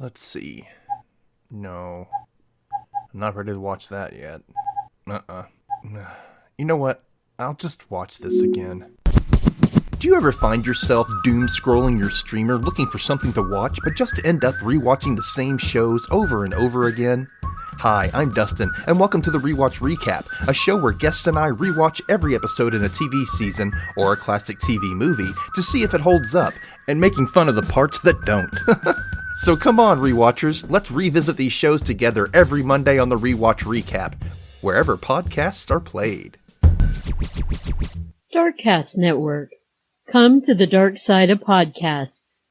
Let's see. No. I'm not ready to watch that yet. You know what? I'll just watch this again. Do you ever find yourself doom scrolling your streamer looking for something to watch, but just end up rewatching the same shows over and over again? Hi, I'm Dustin, and welcome to the Rewatch Recap, a show where guests and I rewatch every episode in a TV season or a classic TV movie to see if it holds up, and making fun of the parts that don't. So come on, rewatchers, let's revisit these shows together every Monday on the Rewatch Recap, wherever podcasts are played. Darkcast Network. Come to the dark side of podcasts.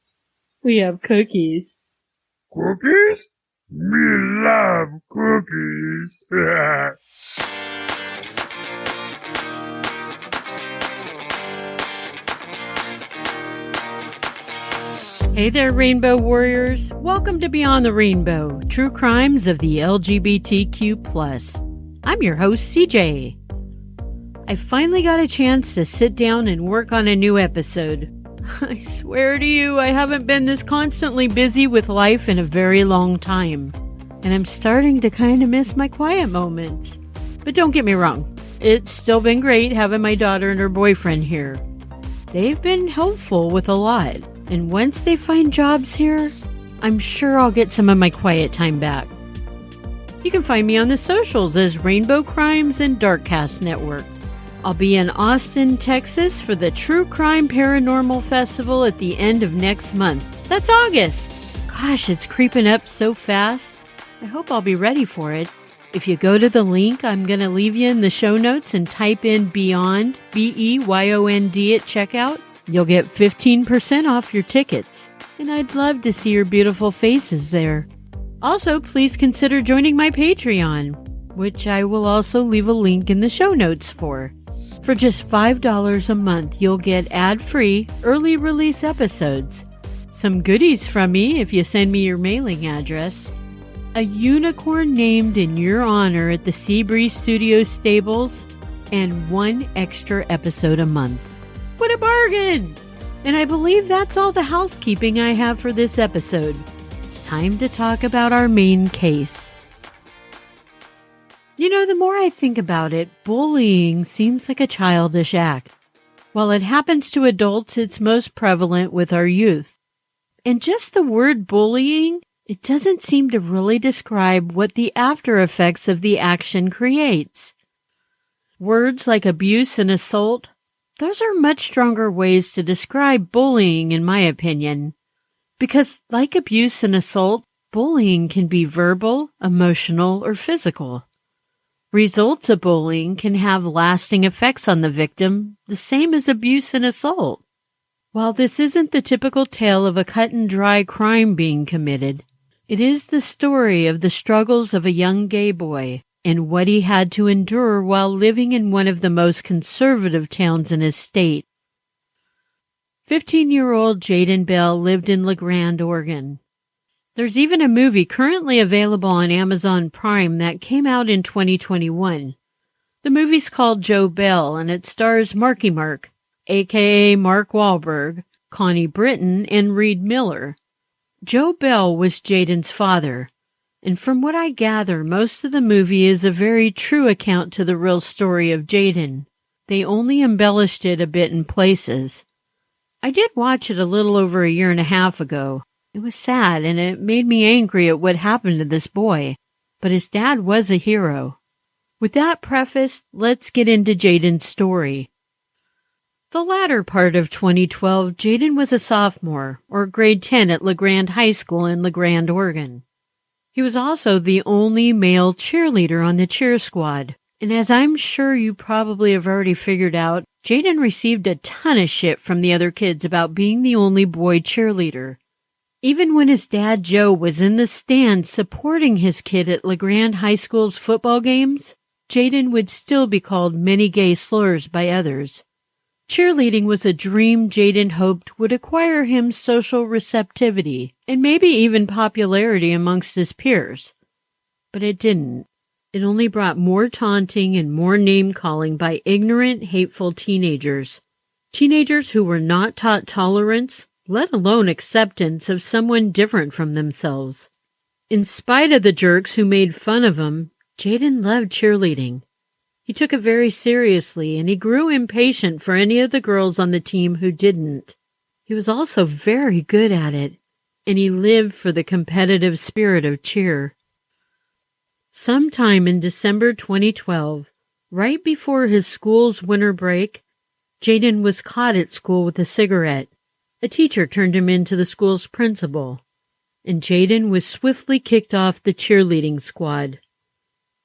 We have cookies. Cookies? Me love cookies. Hey there, Rainbow Warriors. Welcome to Beyond the Rainbow, True Crimes of the LGBTQ+. I'm your host, CJ. I finally got a chance to sit down and work on a new episode. I swear to you, I haven't been this constantly busy with life in a very long time. And I'm starting to kind of miss my quiet moments. But don't get me wrong, it's still been great having my daughter and her boyfriend here. They've been helpful with a lot. And once they find jobs here, I'm sure I'll get some of my quiet time back. You can find me on the socials as Rainbow Crimes and Darkcast Network. I'll be in Austin, Texas for the True Crime Paranormal Festival at the end of next month. That's August! Gosh, it's creeping up so fast. I hope I'll be ready for it. If you go to the link I'm going to leave you in the show notes and type in Beyond, B-E-Y-O-N-D at checkout, you'll get 15% off your tickets. And I'd love to see your beautiful faces there. Also, please consider joining my Patreon, which I will also leave a link in the show notes for. For just $5 a month, you'll get ad-free, early release episodes, some goodies from me if you send me your mailing address, a unicorn named in your honor at the Seabreeze Studios stables, and one extra episode a month. What a bargain! And I believe that's all the housekeeping I have for this episode. It's time to talk about our main case. You know, the more I think about it, bullying seems like a childish act. While it happens to adults, it's most prevalent with our youth. And just the word bullying, it doesn't seem to really describe what the after effects of the action creates. Words like abuse and assault, those are much stronger ways to describe bullying, in my opinion. Because, like abuse and assault, bullying can be verbal, emotional, or physical. Results of bullying can have lasting effects on the victim, the same as abuse and assault. While this isn't the typical tale of a cut-and-dry crime being committed, it is the story of the struggles of a young gay boy and what he had to endure while living in one of the most conservative towns in his state. 15-year-old Jadin Bell lived in LeGrand, Oregon. There's even a movie currently available on Amazon Prime that came out in 2021. The movie's called Joe Bell, and it stars Marky Mark, a.k.a. Mark Wahlberg, Connie Britton, and Reed Miller. Joe Bell was Jadin's father, and from what I gather, most of the movie is a very true account to the real story of Jadin. They only embellished it a bit in places. I did watch it a little over a year and a half ago. It was sad, and it made me angry at what happened to this boy, but his dad was a hero. With that preface, let's get into Jadin's story. The latter part of 2012, Jadin was a sophomore, or grade 10 at LeGrand High School in LeGrand, Oregon. He was also the only male cheerleader on the cheer squad, and as I'm sure you probably have already figured out, Jadin received a ton of shit from the other kids about being the only boy cheerleader. Even when his dad Joe was in the stands supporting his kid at LeGrand High School's football games, Jadin would still be called many gay slurs by others. Cheerleading was a dream Jadin hoped would acquire him social receptivity and maybe even popularity amongst his peers. But it didn't. It only brought more taunting and more name-calling by ignorant, hateful teenagers. Teenagers who were not taught tolerance, let alone acceptance of someone different from themselves. In spite of the jerks who made fun of him, Jadin loved cheerleading. He took it very seriously, and he grew impatient for any of the girls on the team who didn't. He was also very good at it, and he lived for the competitive spirit of cheer. Sometime in December 2012, right before his school's winter break, Jadin was caught at school with a cigarette. A teacher turned him in to the school's principal, and Jadin was swiftly kicked off the cheerleading squad.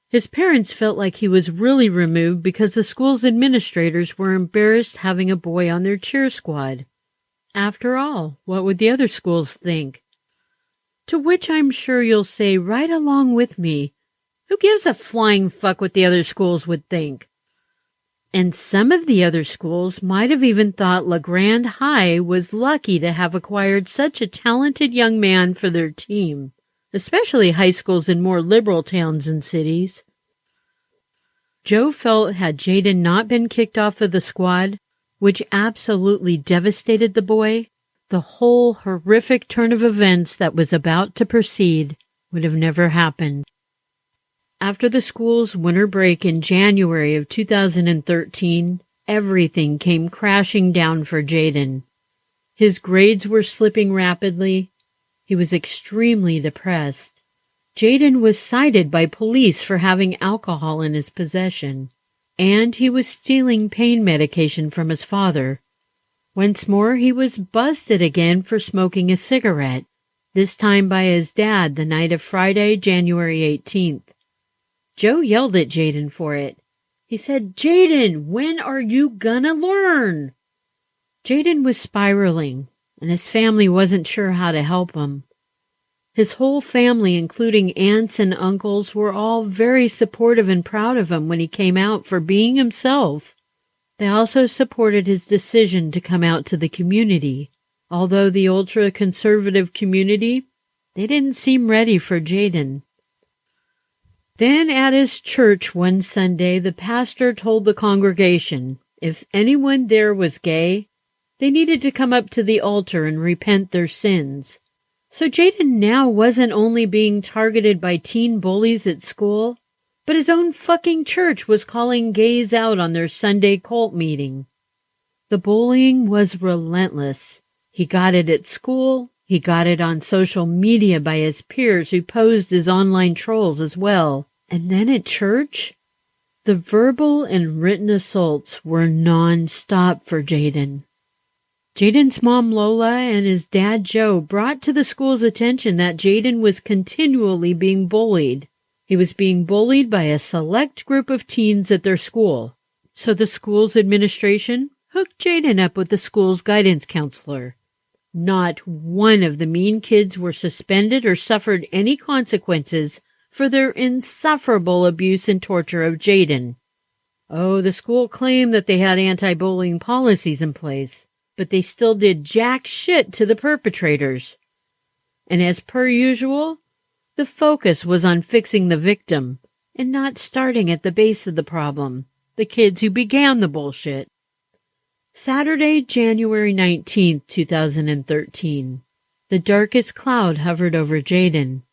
His parents felt like he was really removed because the school's administrators were embarrassed having a boy on their cheer squad. After all, what would the other schools think? To which I'm sure you'll say right along with me, who gives a flying fuck what the other schools would think? And some of the other schools might have even thought LeGrand High was lucky to have acquired such a talented young man for their team, especially high schools in more liberal towns and cities. Joe felt had Jadin not been kicked off of the squad, which absolutely devastated the boy, the whole horrific turn of events that was about to proceed would have never happened. After the school's winter break in January of 2013, everything came crashing down for Jadin. His grades were slipping rapidly. He was extremely depressed. Jadin was cited by police for having alcohol in his possession, and he was stealing pain medication from his father. Once more, he was busted again for smoking a cigarette, this time by his dad the night of Friday, January 18th. Joe yelled at Jadin for it. He said, "Jadin, when are you gonna learn?" Jadin was spiraling, and his family wasn't sure how to help him. His whole family, including aunts and uncles, were all very supportive and proud of him when he came out for being himself. They also supported his decision to come out to the community. Although the ultra-conservative community, they didn't seem ready for Jadin. Then at his church one Sunday, the pastor told the congregation if anyone there was gay, they needed to come up to the altar and repent their sins. So Jadin now wasn't only being targeted by teen bullies at school, but his own fucking church was calling gays out on their Sunday cult meeting. The bullying was relentless. He got it at school. He got it on social media by his peers who posed as online trolls as well. And then at church, the verbal and written assaults were non-stop for Jadin. Jadin's mom Lola and his dad Joe brought to the school's attention that Jadin was continually being bullied. He was being bullied by a select group of teens at their school. So the school's administration hooked Jadin up with the school's guidance counselor. Not one of the mean kids were suspended or suffered any consequences for their insufferable abuse and torture of Jadin. Oh, the school claimed that they had anti-bullying policies in place, but they still did jack shit to the perpetrators. And as per usual, the focus was on fixing the victim and not starting at the base of the problem, the kids who began the bullshit. Saturday, January 19th, 2013. The darkest cloud hovered over Jadin.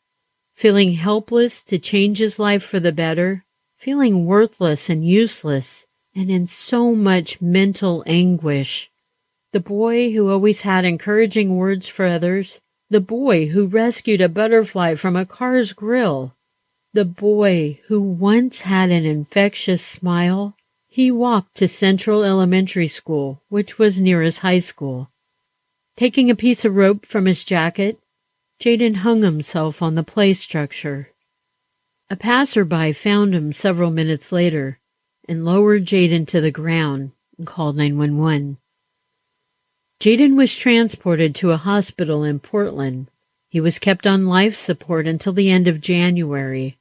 Feeling helpless to change his life for the better, feeling worthless and useless, and in so much mental anguish. The boy who always had encouraging words for others, the boy who rescued a butterfly from a car's grill, the boy who once had an infectious smile, he walked to Central Elementary School, which was near his high school. Taking a piece of rope from his jacket, Jadin hung himself on the play structure. A passerby found him several minutes later and lowered Jadin to the ground and called 911. Jadin was transported to a hospital in Portland. He was kept on life support until the end of January.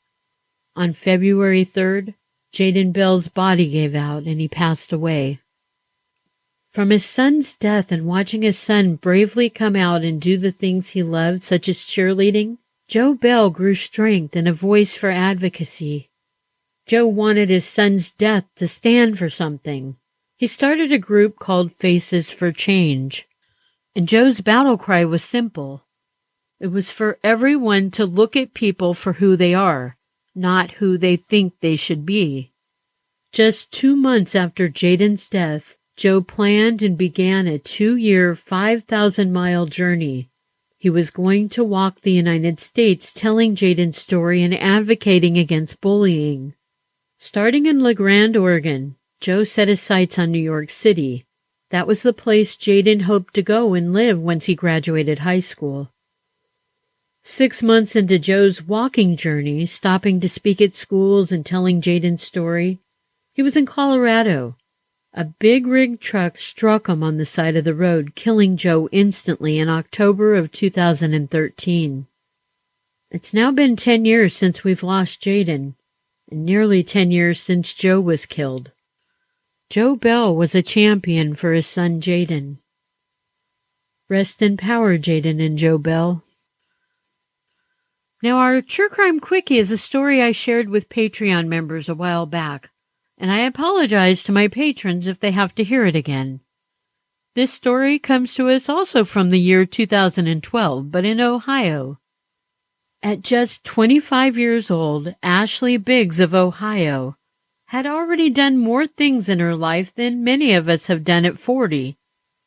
On February 3rd, Jadin Bell's body gave out and he passed away. From his son's death and watching his son bravely come out and do the things he loved, such as cheerleading, Joe Bell grew strength and a voice for advocacy. Joe wanted his son's death to stand for something. He started a group called Faces for Change. And Joe's battle cry was simple. It was for everyone to look at people for who they are, not who they think they should be. Just 2 months after Jadin's death, Joe planned and began a 2-year, 5,000-mile journey. He was going to walk the United States telling Jadin's story and advocating against bullying. Starting in La Grande, Oregon, Joe set his sights on New York City. That was the place Jadin hoped to go and live once he graduated high school. 6 months into Joe's walking journey, stopping to speak at schools and telling Jadin's story, he was in Colorado. A big rig truck struck him on the side of the road, killing Joe instantly in October of 2013. It's now been 10 years since we've lost Jadin, and nearly 10 years since Joe was killed. Joe Bell was a champion for his son Jadin. Rest in power, Jadin and Joe Bell. Now, our True Crime Quickie is a story I shared with Patreon members a while back, and I apologize to my patrons if they have to hear it again. This story comes to us also from the year 2012, but in Ohio. At just 25 years old, Ashley Biggs of Ohio had already done more things in her life than many of us have done at 40.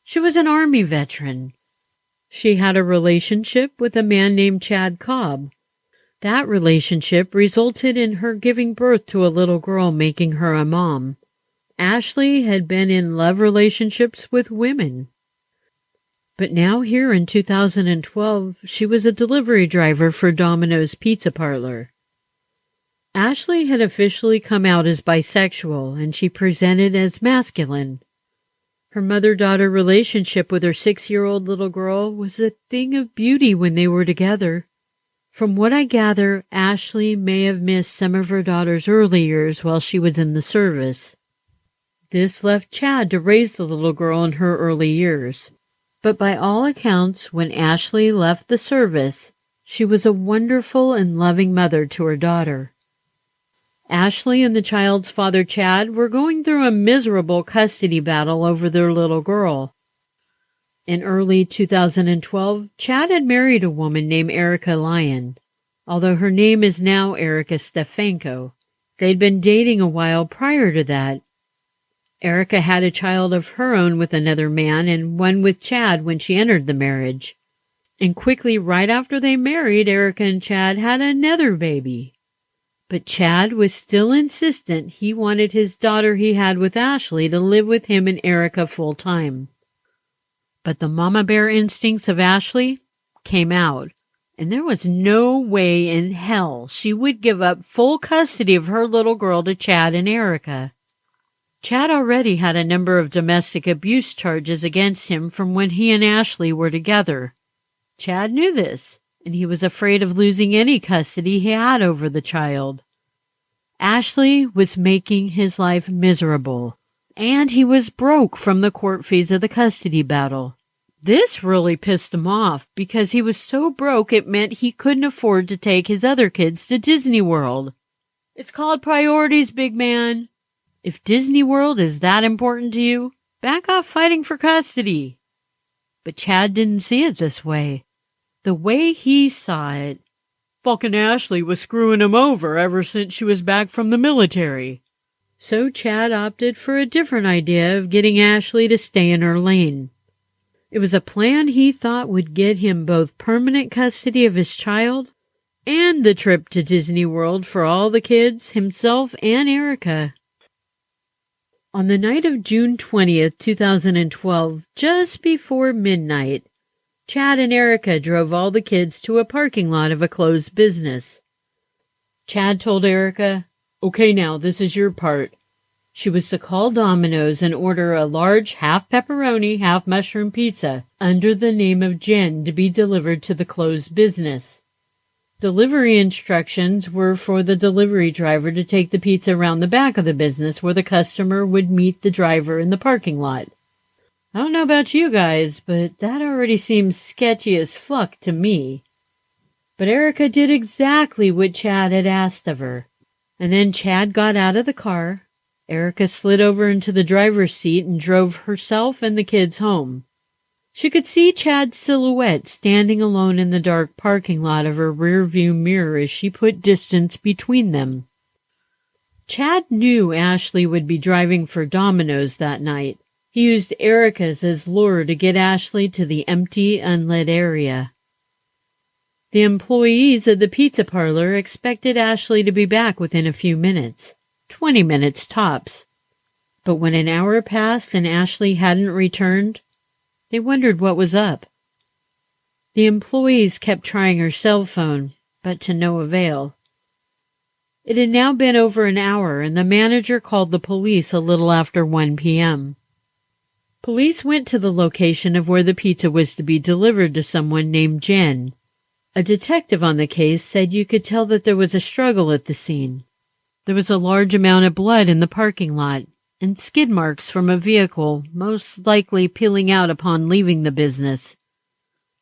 She was an Army veteran. She had a relationship with a man named Chad Cobb. That relationship resulted in her giving birth to a little girl, making her a mom. Ashley had been in love relationships with women. But now here in 2012, she was a delivery driver for Domino's Pizza Parlor. Ashley had officially come out as bisexual, and she presented as masculine. Her mother-daughter relationship with her 6-year-old little girl was a thing of beauty when they were together. From what I gather, Ashley may have missed some of her daughter's early years while she was in the service. This left Chad to raise the little girl in her early years. But by all accounts, when Ashley left the service, she was a wonderful and loving mother to her daughter. Ashley and the child's father, Chad, were going through a miserable custody battle over their little girl. In early 2012, Chad had married a woman named Erica Lyon, although her name is now Erica Stefanko. They'd been dating a while prior to that. Erica had a child of her own with another man and one with Chad when she entered the marriage. And quickly right after they married, Erica and Chad had another baby. But Chad was still insistent he wanted his daughter he had with Ashley to live with him and Erica full time. But the mama bear instincts of Ashley came out, and there was no way in hell she would give up full custody of her little girl to Chad and Erica. Chad already had a number of domestic abuse charges against him from when he and Ashley were together. Chad knew this, and he was afraid of losing any custody he had over the child. Ashley was making his life miserable, and he was broke from the court fees of the custody battle. This really pissed him off because he was so broke it meant he couldn't afford to take his other kids to Disney World. It's called priorities, big man. If Disney World is that important to you, back off fighting for custody. But Chad didn't see it this way. The way he saw it, fucking Ashley was screwing him over ever since she was back from the military. So Chad opted for a different idea of getting Ashley to stay in her lane. It was a plan he thought would get him both permanent custody of his child and the trip to Disney World for all the kids, himself and Erica. On the night of June 20th, 2012, just before midnight, Chad and Erica drove all the kids to a parking lot of a closed business. Chad told Erica, "Okay, now, this is your part." She was to call Domino's and order a large half pepperoni, half mushroom pizza under the name of Jen to be delivered to the closed business. Delivery instructions were for the delivery driver to take the pizza around the back of the business where the customer would meet the driver in the parking lot. I don't know about you guys, but that already seems sketchy as fuck to me. But Erica did exactly what Chad had asked of her. And then Chad got out of the car. Erica slid over into the driver's seat and drove herself and the kids home. She could see Chad's silhouette standing alone in the dark parking lot of her rearview mirror as she put distance between them. Chad knew Ashley would be driving for Domino's that night. He used Erica's as lure to get Ashley to the empty, unlit area. The employees of the pizza parlor expected Ashley to be back within a few minutes, 20 minutes tops. But when an hour passed and Ashley hadn't returned, they wondered what was up. The employees kept trying her cell phone, but to no avail. It had now been over an hour, and the manager called the police a little after 1 p.m. Police went to the location of where the pizza was to be delivered to someone named Jen. A detective on the case said you could tell that there was a struggle at the scene. There was a large amount of blood in the parking lot, and skid marks from a vehicle, most likely peeling out upon leaving the business.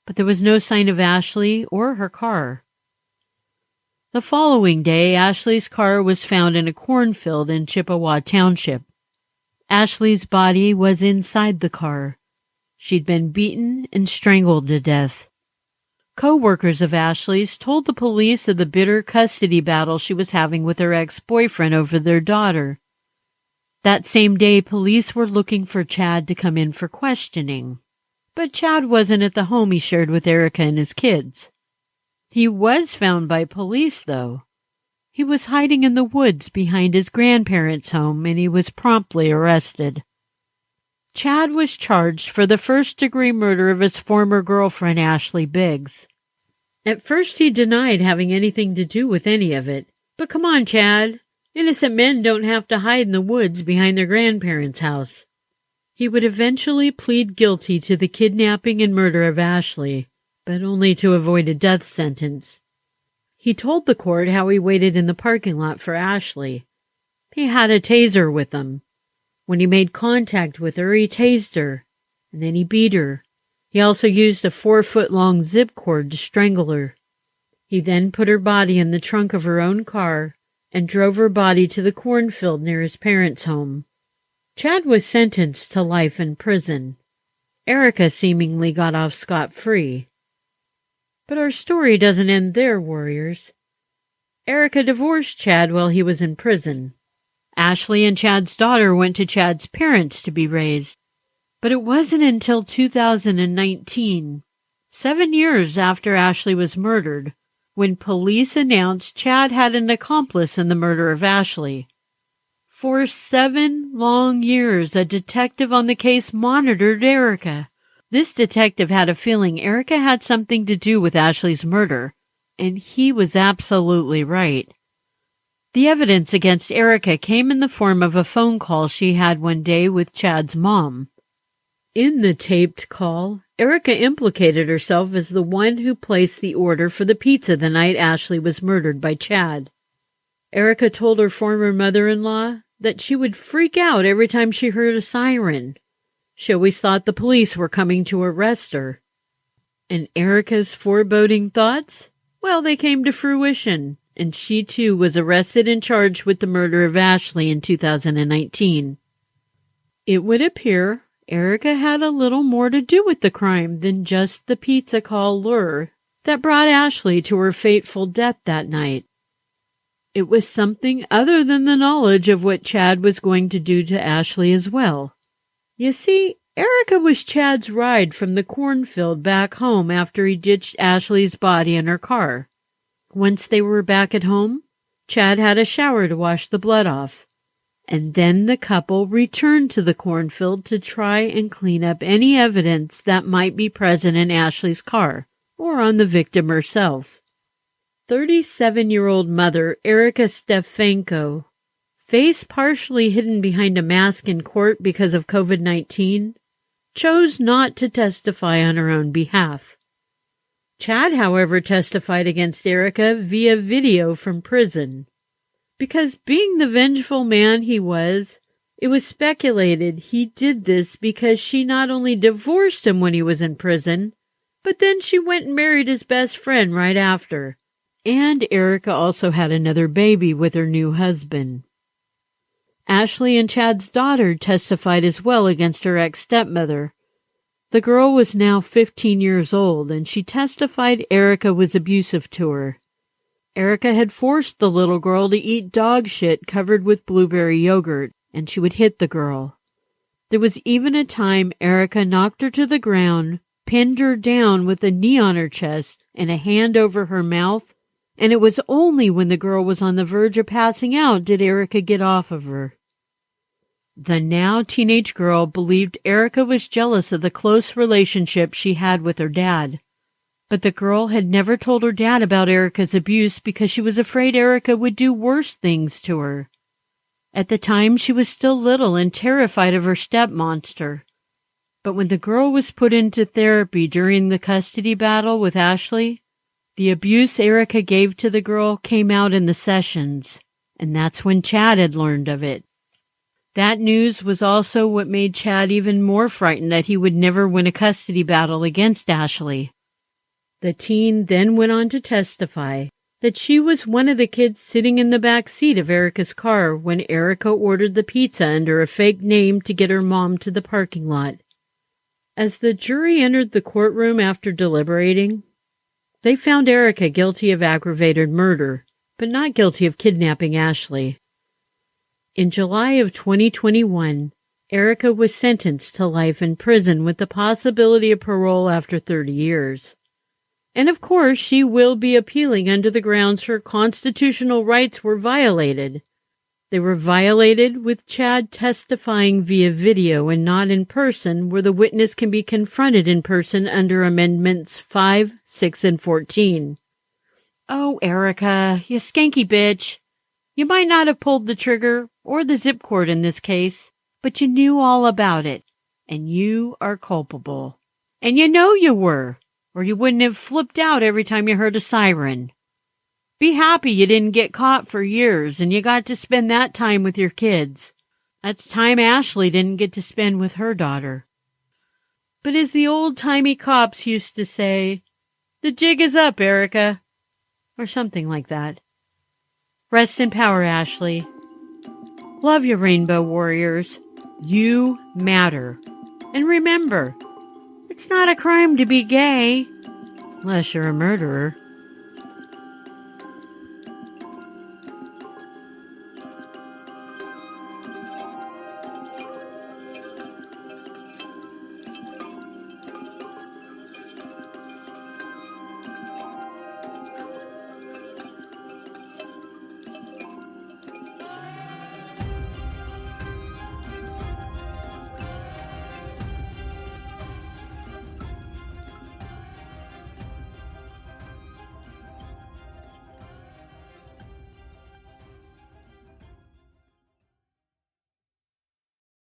But there was no sign of Ashley or her car. The following day, Ashley's car was found in a cornfield in Chippewa Township. Ashley's body was inside the car. She'd been beaten and strangled to death. Co-workers of Ashley's told the police of the bitter custody battle she was having with her ex-boyfriend over their daughter. That same day, police were looking for Chad to come in for questioning. But Chad wasn't at the home he shared with Erica and his kids. He was found by police, though. He was hiding in the woods behind his grandparents' home, and he was promptly arrested. Chad was charged for the first-degree murder of his former girlfriend, Ashley Biggs. At first, he denied having anything to do with any of it. But come on, Chad. Innocent men don't have to hide in the woods behind their grandparents' house. He would eventually plead guilty to the kidnapping and murder of Ashley, but only to avoid a death sentence. He told the court how he waited in the parking lot for Ashley. He had a taser with him. When he made contact with her, he tased her, and then he beat her. He also used a 4-foot-long zip cord to strangle her. He then put her body in the trunk of her own car and drove her body to the cornfield near his parents' home. Chad was sentenced to life in prison. Erica seemingly got off scot-free. But our story doesn't end there, warriors. Erica divorced Chad while he was in prison. Ashley and Chad's daughter went to Chad's parents to be raised. But it wasn't until 2019, 7 years after Ashley was murdered, when police announced Chad had an accomplice in the murder of Ashley. For 7 long years, a detective on the case monitored Erica. This detective had a feeling Erica had something to do with Ashley's murder, and he was absolutely right. The evidence against Erica came in the form of a phone call she had one day with Chad's mom. In the taped call, Erica implicated herself as the one who placed the order for the pizza the night Ashley was murdered by Chad. Erica told her former mother-in-law that she would freak out every time she heard a siren. She always thought the police were coming to arrest her. And Erica's foreboding thoughts? Well, they came to fruition, and she too was arrested and charged with the murder of Ashley in 2019. It would appear Erica had a little more to do with the crime than just the pizza call lure that brought Ashley to her fateful death that night. It was something other than the knowledge of what Chad was going to do to Ashley as well. You see, Erica was Chad's ride from the cornfield back home after he ditched Ashley's body in her car. Once they were back at home, Chad had a shower to wash the blood off. And then the couple returned to the cornfield to try and clean up any evidence that might be present in Ashley's car or on the victim herself. 37-year-old mother Erica Stefanko, face partially hidden behind a mask in court because of COVID-19, chose not to testify on her own behalf. Chad, however, testified against Erica via video from prison. Because being the vengeful man he was, it was speculated he did this because she not only divorced him when he was in prison, but then she went and married his best friend right after. And Erica also had another baby with her new husband. Ashley and Chad's daughter testified as well against her ex-stepmother. The girl was now 15 years old, and she testified Erica was abusive to her. Erica had forced the little girl to eat dog shit covered with blueberry yogurt, and she would hit the girl. There was even a time Erica knocked her to the ground, pinned her down with a knee on her chest and a hand over her mouth, and it was only when the girl was on the verge of passing out did Erica get off of her. The now teenage girl believed Erica was jealous of the close relationship she had with her dad. But the girl had never told her dad about Erica's abuse because she was afraid Erica would do worse things to her. At the time, she was still little and terrified of her stepmonster. But when the girl was put into therapy during the custody battle with Ashley, the abuse Erica gave to the girl came out in the sessions, and that's when Chad had learned of it. That news was also what made Chad even more frightened that he would never win a custody battle against Ashley. The teen then went on to testify that she was one of the kids sitting in the back seat of Erica's car when Erica ordered the pizza under a fake name to get her mom to the parking lot. As the jury entered the courtroom after deliberating, they found Erica guilty of aggravated murder, but not guilty of kidnapping Ashley. In July of 2021, Erica was sentenced to life in prison with the possibility of parole after 30 years. And of course, she will be appealing under the grounds her constitutional rights were violated. They were violated with Chad testifying via video and not in person, where the witness can be confronted in person under Amendments 5, 6, and 14. Oh, Erica, you skanky bitch. You might not have pulled the trigger or the zip cord in this case, but you knew all about it, and you are culpable. And you know you were, or you wouldn't have flipped out every time you heard a siren. Be happy you didn't get caught for years and you got to spend that time with your kids. That's time Ashley didn't get to spend with her daughter. But as the old-timey cops used to say, the jig is up, Erica, or something like that. Rest in power, Ashley. Love you, Rainbow Warriors. You matter. And remember, it's not a crime to be gay, unless you're a murderer.